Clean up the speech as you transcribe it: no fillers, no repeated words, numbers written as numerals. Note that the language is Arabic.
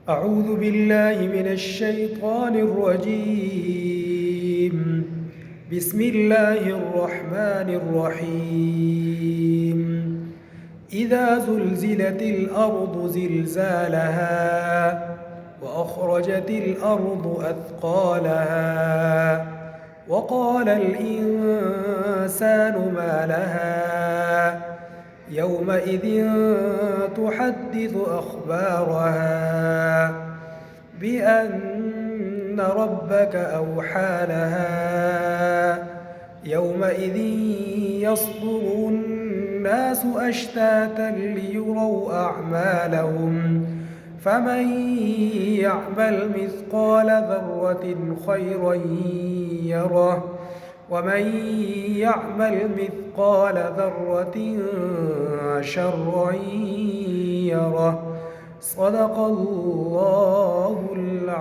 أعوذ بالله من الشيطان الرجيم. بسم الله الرحمن الرحيم. إذا زلزلت الأرض زلزالها وأخرجت الأرض أثقالها وقال الإنسان ما لها يومئذ تحدث أخبارها بأن ربك أوحى لها يومئذ يصدر الناس أشتاتا ليروا أعمالهم فمن يعمل مثقال ذرة خيرا يره ومن يعمل مثقال ذرة شرا يره. صدق الله العظيم.